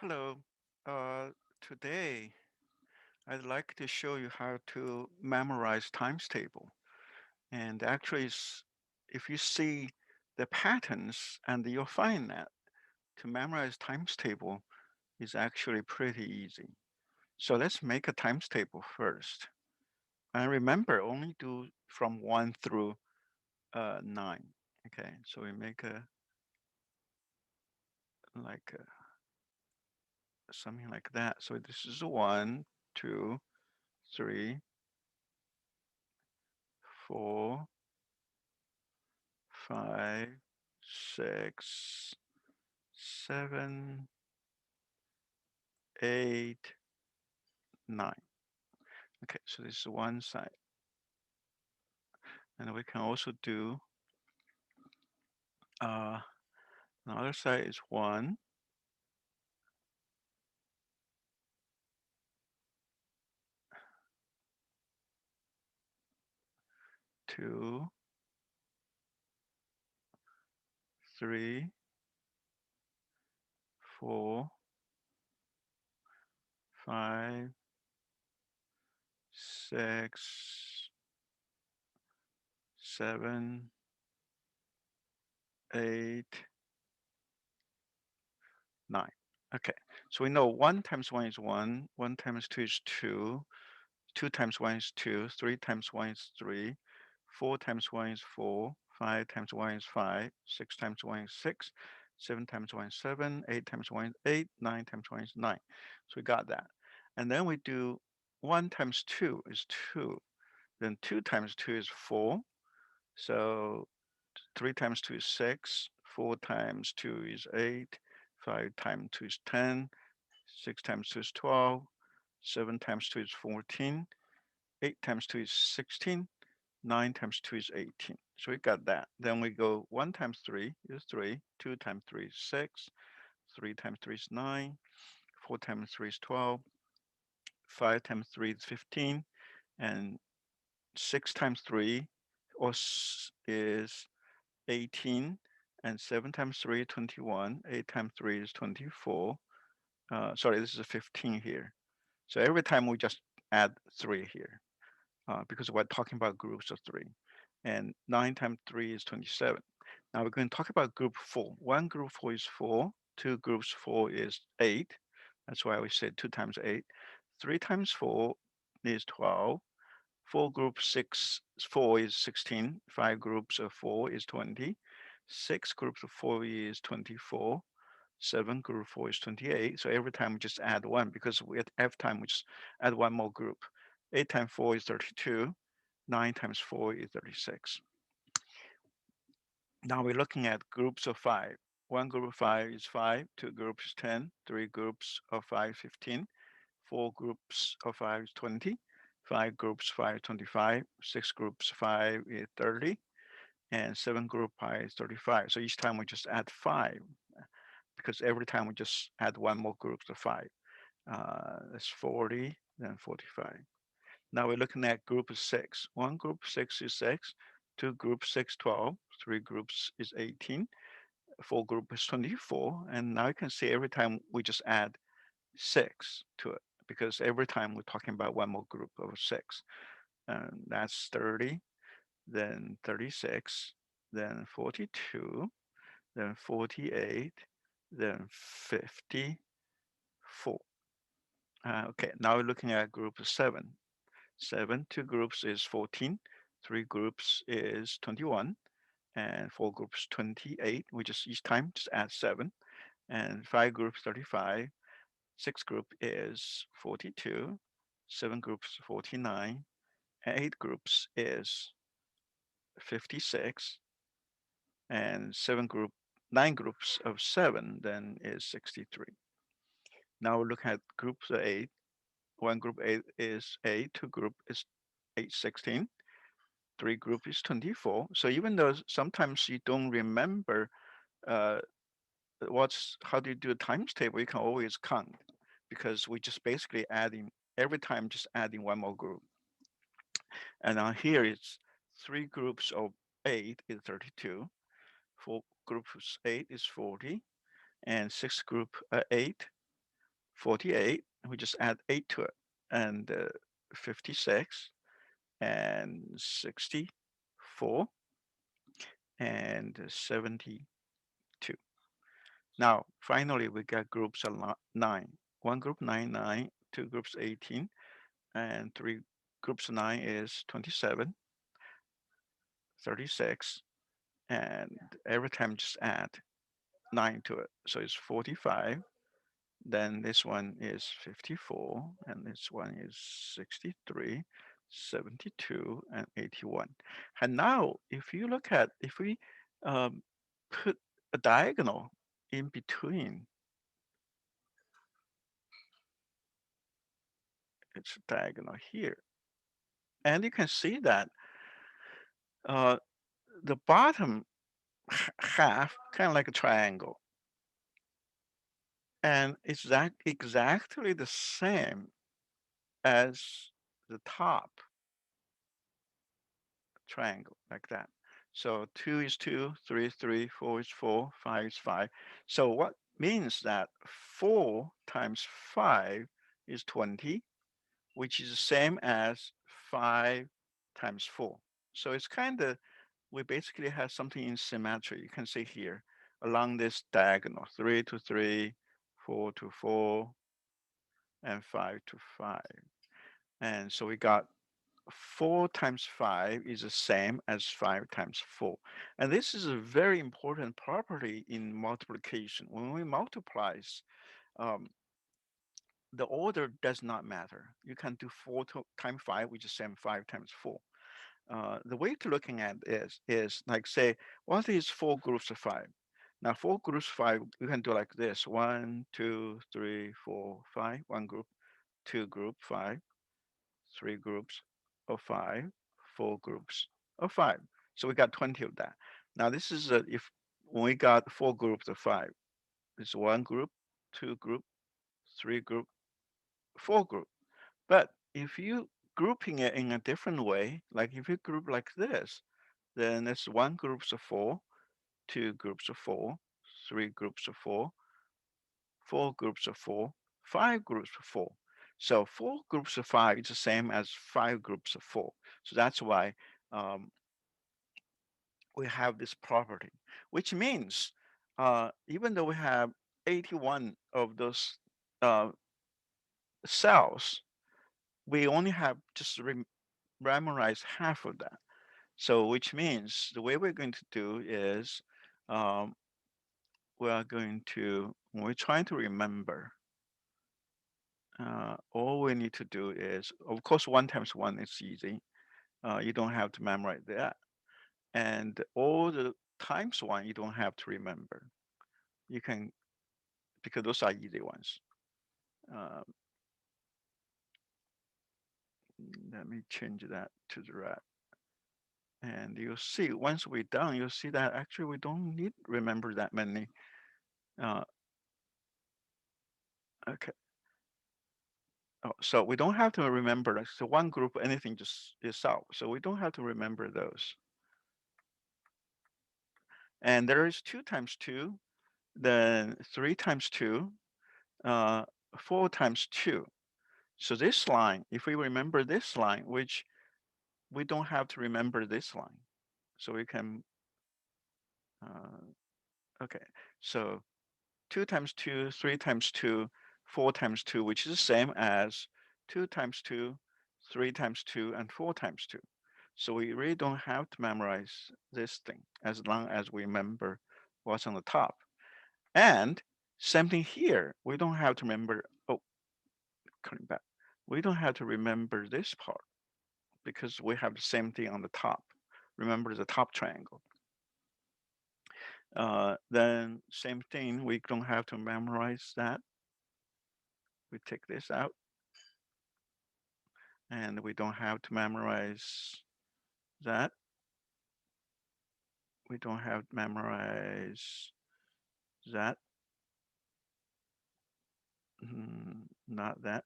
Hello. Uh, Today, I'd like to show you how to memorize times table. And actually, if you see the patterns, and you'll find that to memorize times table is actually pretty easy. So let's make a times table first. And remember, only do from 1 through 9. Okay, so we make a like something like that. So this is 1, 2, 3, 4, 5, 6, 7, 8, 9. Okay, so this is one side. And we can also do uh, another side is 1, 2, 3, 4, 5, 6, 7, 8, 9. Okay, so we know 1 times 1 is 1, 1 times 2 is 2, 2 times 1 is 2, 3 times 1 is 3, 4 times 1 is 4, 5 times 1 is 5, 6 times 1 is 6, 7 times 1 is 7, 8 times 1 is 8, 9 times 1 is 9. So we got that. And then we do 1 times 2 is 2. Then 2 times 2 is 4. So 3 times 2 is 6, 4 times 2 is 8, 5 times 2 is 10, 6 times 2 is 12, 7 times 2 is 14, 8 times 2 is 16, 9 times 2 is 18. So we got that. Then we go 1 times 3 is 3, 2 times 3 is 6, 3 times 3 is 9, 4 times 3 is 12, 5 times 3 is 15, and 6 times 3 is 18, and 7 times 3 is 21, 8 times 3 is 24. Sorry, this is a 15 here. So every time we just add 3 here. Because we're talking about groups of 3. And 9 times 3 is 27. Now we're going to talk about group 4. One group 4 is 4. Two groups 4 is 8. That's why we said 2 times 8. 3 times 4 is 12. 4 groups 4 is 16. 5 groups of 4 is 20. 6 groups of 4 is 24. 7 group 4 is 28. So every time we just add 1 because every time we just add one more group. 8 times 4 is 32. 9 times 4 is 36. Now we're looking at groups of 5. One group of 5 is 5. Two groups is 10. Three groups of 5 is 15. Four groups of 5 is 20. Five groups 5 is 25. Six groups 5 is 30. And seven group 5 is 35. So each time we just add 5 because every time we just add one more group of 5. That's 40, then 45. Now we're looking at group of 6. One group 6 is 6. Two group 6, 12. Three groups is 18. Four group is 24. And now you can see every time we just add 6 to it because every time we're talking about one more group of 6. And that's 30, then 36, then 42, then 48, then 54. Okay, now we're looking at group of 7. 7, two groups is 14, three groups is 21, and four groups 28. We just each time just add 7, and five groups 35, six group is 42, seven groups 49, and eight groups is 56, and nine groups of 7 then is 63. Now we're looking at groups of 8. One group 8 is 8, two group is 8, 16. Three group is 24. So even though sometimes you don't remember uh, how do you do a times table, you can always count because we just basically adding every time, just adding one more group. And now here it's three groups of 8 is 32, four groups 8 is 40, and six group 8 48. We just add 8 to it. And 56 and 64 and 72. Now, finally, we got groups of 9. One group 9, 9, two groups 18, and three groups 9 is 27, 36, and every time just add 9 to it. So it's 45. Then this one is 54, and this one is 63, 72, and 81. And now, if we um, put a diagonal in between, it's a diagonal here. And you can see that uh, the bottom half, kind of like a triangle, and it's exactly the same as the top triangle, like that. So 2 is 2, 3 is 3, 4 is 4, 5 is 5. So what means that 4 times 5 is 20, which is the same as 5 times 4. So it's kind of, we basically have something in symmetry. You can see here along this diagonal, 3 to 3, 4 to 4, and 5 to 5. And so we got 4 times 5 is the same as 5 times 4. And this is a very important property in multiplication. When we multiply, um, the order does not matter. You can do 4 times 5, which is the same 5 times 4. The way to looking at is like say, what is 4 groups of 5? Now, 4 groups of 5, you can do like this: 1, 2, 3, 4, 5. One group, two group, 5. Three groups of 5, four groups of 5. So we got 20 of that. Now, this is if when we got 4 groups of 5, it's one group, two group, three group, four group. But if you grouping it in a different way, like if you group like this, then it's one groups of 4, two groups of 4, three groups of 4, four groups of 4, five groups of 4. So 4 groups of 5 is the same as 5 groups of 4. So that's why um, we have this property, which means even though we have 81 of those uh, cells, we only have just memorize half of that. So which means the way we're going to do is um, we are going to, when we're trying to remember, all we need to do is, of course, 1 times 1 is easy. You don't have to memorize that. And all the times 1, you don't have to remember. You can, because those are easy ones. Um, Let me change that to the red. And you'll see, once we're done, you'll see that actually we don't need remember that many. Uh, okay. Oh, so we don't have to remember, like, so one group, anything just is out. So we don't have to remember those. And there is 2 times 2, then 3 times 2, uh, 4 times 2. So this line, if we remember this line, which we don't have to remember this line. So we can, okay. So 2 times 2, 3 times 2, 4 times 2, which is the same as 2 times 2, 3 times 2, and 4 times 2. So we really don't have to memorize this thing as long as we remember what's on the top. And same thing here. We don't have to remember, oh, coming back. We don't have to remember this part because we have the same thing on the top. Remember the top triangle. Then same thing, we don't have to memorize that. We take this out and we don't have to memorize that. We don't have to memorize that. Not that,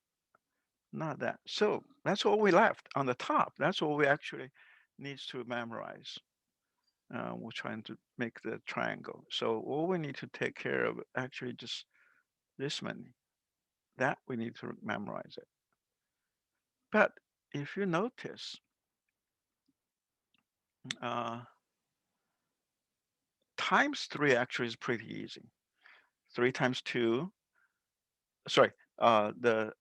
not that. So that's all we left on the top. That's all we actually needs to memorize. We're trying to make the triangle. So all we need to take care of actually just this many. That we need to memorize it. But if you notice, uh, times 3 actually is pretty easy. 3 times 2, sorry, the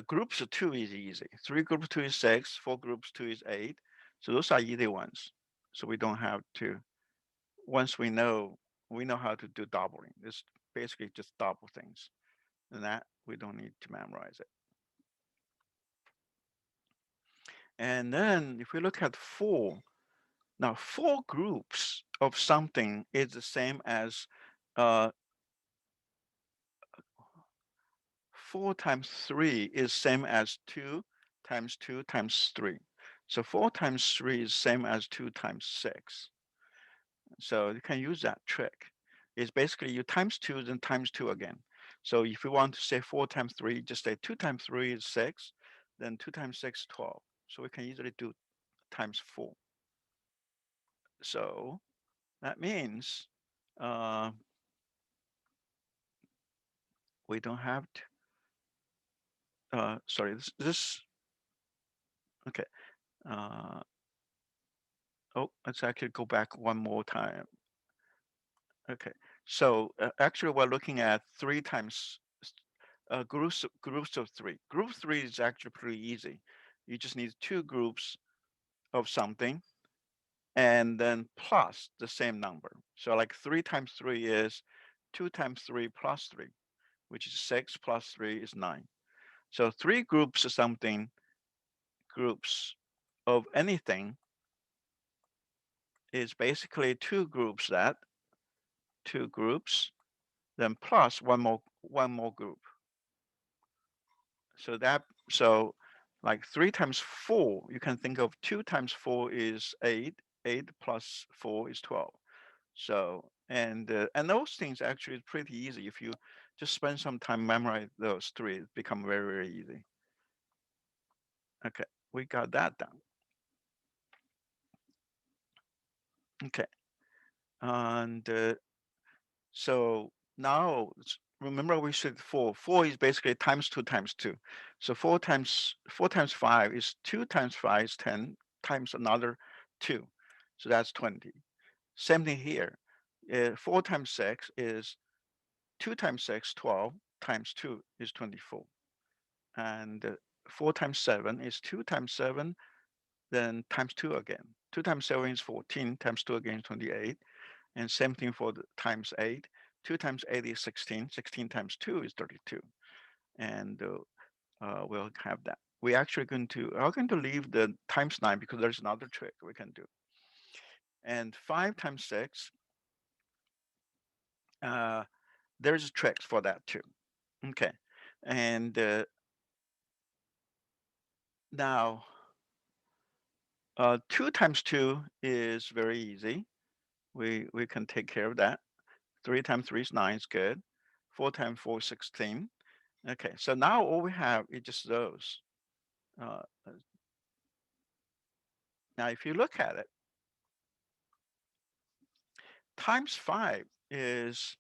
groups of 2 is easy. 3 groups 2 is 6, 4 groups 2 is 8. So those are easy ones. So we don't have to, once we know how to do doubling. It's basically just double things. And that we don't need to memorize it. And then if we look at 4, now 4 groups of something is the same as uh, 4 times 3 is same as 2 times 2 times 3. So 4 times 3 is same as 2 times 6. So you can use that trick. It's basically you times 2, then times 2 again. So if you want to say 4 times 3, just say 2 times 3 is 6, then 2 times 6 is 12. So we can easily do times 4. So that means uh, we don't have to, sorry, this okay. Uh, oh, let's actually go back one more time. Okay, so actually we're looking at 3 times groups of 3. Group 3 is actually pretty easy. You just need 2 groups of something and then plus the same number. So like 3 times 3 is 2 times 3 plus 3, which is 6 plus 3 is 9. So 3 groups of something, groups of anything is basically 2 groups that, 2 groups, then plus one more group. So that, so like 3 times 4, you can think of 2 times 4 is 8, 8 plus 4 is 12. So and those things actually is pretty easy. If you just spend some time memorize those three, it become very, very easy. Okay, we got that down. Okay, and so now remember we said 4. 4 is basically times 2 times 2. So 4 times 5 is 2 times 5 is 10 times another 2. So that's 20. Same thing here. 4 times 6 is 2 times 6, 12 times 2 is 24. And 4 times 7 is 2 times 7, then times 2 again. 2 times 7 is 14, times 2 again is 28. And same thing for the times 8. 2 times 8 is 16. 16 times 2 is 32. And we'll have that. We actually are going to leave the times 9 because there's another trick we can do. And 5 times 6, uh, there's tricks for that too. Okay. And now 2 times 2 is very easy. We can take care of that. 3 times 3 is 9 is good. 4 times 4 is 16. Okay, so now all we have is just those. Uh, uh, Now, if you look at it, times 5 is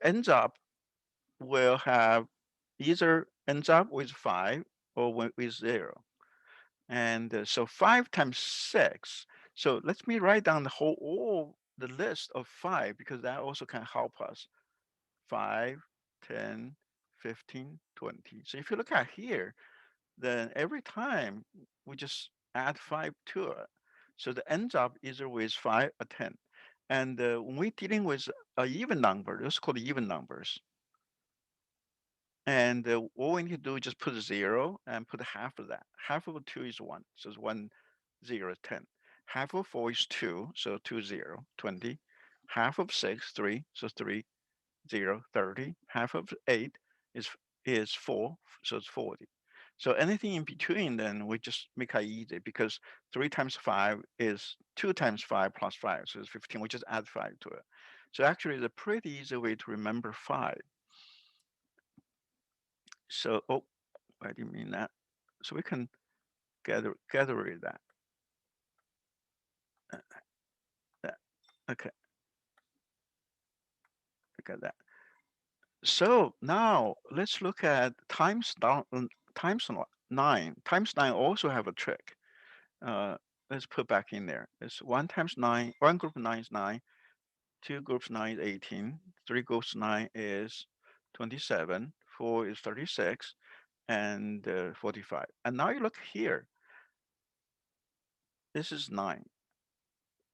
ends up will have either ends up with 5 or with 0. And so 5 times 6. So let me write down all the list of 5 because that also can help us. 5, 10, 15, 20. So if you look at here, then every time we just add 5 to it. So the ends up either with 5 or 10. And when we're dealing with an even number, those called even numbers. And all we need to do is just put a 0 and put half of that. Half of 2 is 1. So it's 1, 0 is 10. Half of 4 is 2. So 2, 0, 20. Half of 6, 3. So 3, 0, 30. Half of 8 is 4. So it's 40. So anything in between, then we just make it easy because 3 times 5 is 2 times 5 plus 5. So it's 15. We just add 5 to it. So actually, it's a pretty easy way to remember 5. So, oh, I didn't mean that. So we can gather rid of that. Uh, that. Okay, look at that. So now let's look at times 9. Times 9 also have a trick. Uh, let's put back in there. It's 1 times 9. One group of 9 is 9. Two groups 9 is 18. Three groups 9 is 27. Four is 36. And 45. And now you look here. This is 9.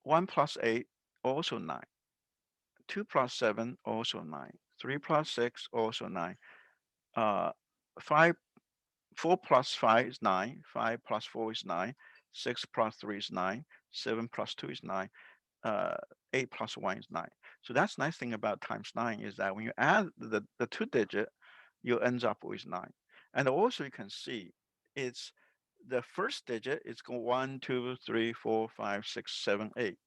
1 plus 8, also 9. 2 plus 7, also 9. 3 plus 6, also 9. Uh, 5 4 plus 5 is 9. 5 plus 4 is 9. 6 plus 3 is 9. 7 plus 2 is 9. uh, 8 plus 1 is 9. So that's nice thing about times 9 is that when you add the two digit, you end up with 9. And also you can see it's the first digit is go 1, 2, 3, 4, 5, 6, 7, 8.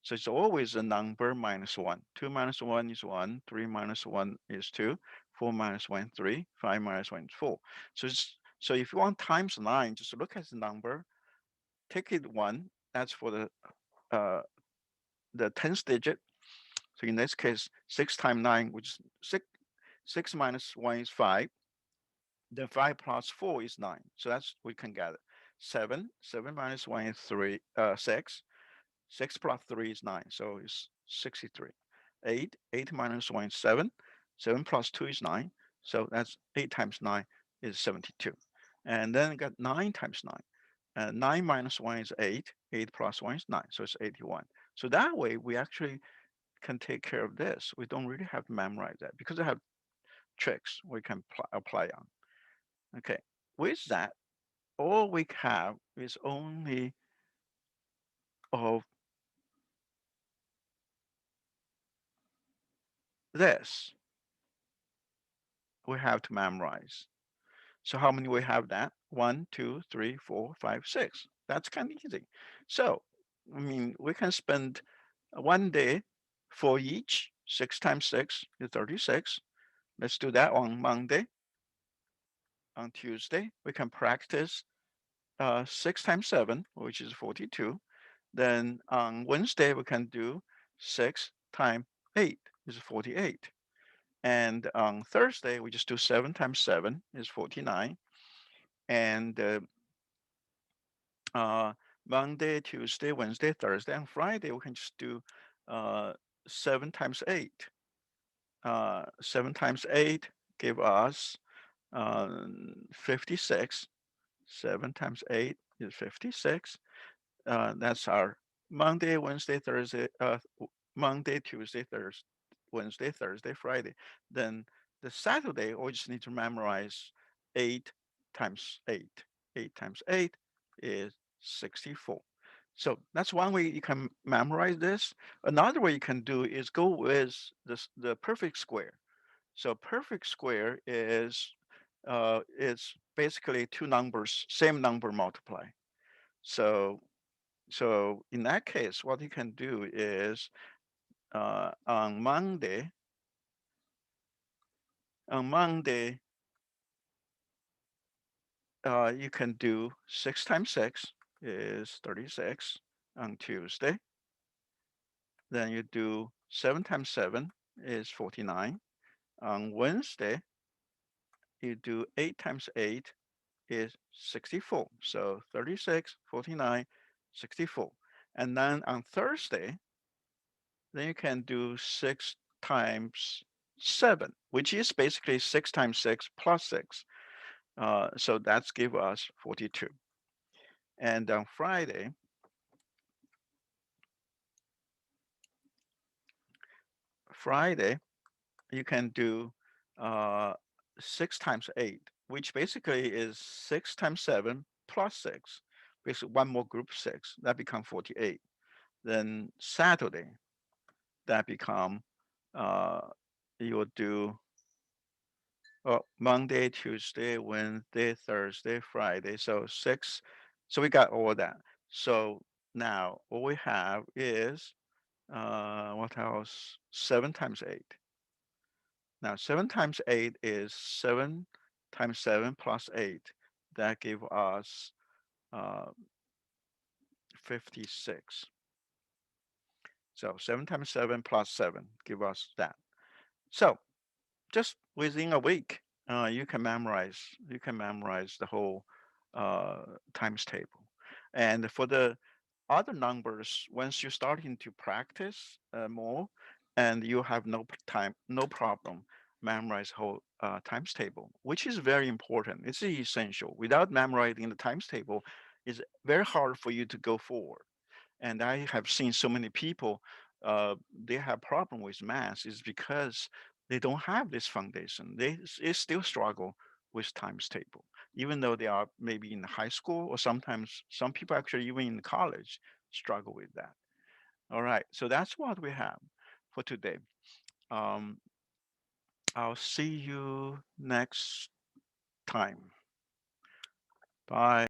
So it's always a number minus 1. 2 minus 1 is 1. 3 minus 1 is 2. 4 minus 1 is 3. 5 minus 1 is 4. So if you want times 9, just look at the number, take it 1. That's for uh, the tenth digit. So in this case, 6 times 9, which is 6, 6 minus 1 is 5. Then 5 plus 4 is 9. So that's, we can get it. 7, 7 minus 1 is 6. 6 plus 3 is 9. So it's 63. 8, 8 minus 1 is 7. 7 plus 2 is 9. So that's 8 times 9 is 72. And then got 9 times 9. 9 minus 1 is 8. 8 plus 1 is 9. So it's 81. So that way, we actually can take care of this. We don't really have to memorize that because I have tricks we can apply on. Okay. With that, all we have is only of this we have to memorize. So how many we have that? One, two, three, four, five, six. That's kind of easy. So, I mean, we can spend one day for each. 6 times 6 is 36. Let's do that on Monday. On Tuesday, we can practice 6 times 7, which is 42. Then on Wednesday, we can do 6 times 8 is 48. And on Thursday, we just do 7 times 7 is 49. And uh, Monday, Tuesday, Wednesday, Thursday, and Friday, we can just do uh, 7 times 8. 7 times 8 give us 56. 7 times 8 is 56. That's our Monday, Wednesday, Thursday, Monday, Tuesday, Thursday, Wednesday, Thursday, Friday. Then the Saturday, we just need to memorize 8 times 8. 8 times 8 is 64. So that's one way you can memorize this. Another way you can do is go with the perfect square. So perfect square is it's basically two numbers, same number multiply. So so in that case, what you can do is on Monday, you can do 6 times 6 is 36 on Tuesday. Then you do 7 times 7 is 49. On Wednesday, you do 8 times 8 is 64. So 36, 49, 64. And then on Thursday, then you can do 6 times 7, which is basically 6 times 6 plus 6. So that's give us 42. And on Friday, you can do uh, 6 times 8, which basically is 6 times 7 plus 6. Basically, one more group 6. That become 48. Then Saturday, that become, uh, you will do Monday, Tuesday, Wednesday, Thursday, Friday. So 6. So we got all that. So now all we have is what else? 7 times 8. Now 7 times 8 is 7 times 7 plus 8. That give us uh, 56. So 7 times 7 plus 7 give us that. So just within a week, you can memorize the whole uh, times table. And for the other numbers, once you're starting to practice more, and you have no problem memorize whole times table, which is very important. It's essential. Without memorizing the times table, it's very hard for you to go forward. And I have seen so many people, they have problem with math is because they don't have this foundation. They still struggle with times table, even though they are maybe in high school, or sometimes some people actually even in college struggle with that. All right, so that's what we have for today. Um, I'll see you next time. Bye.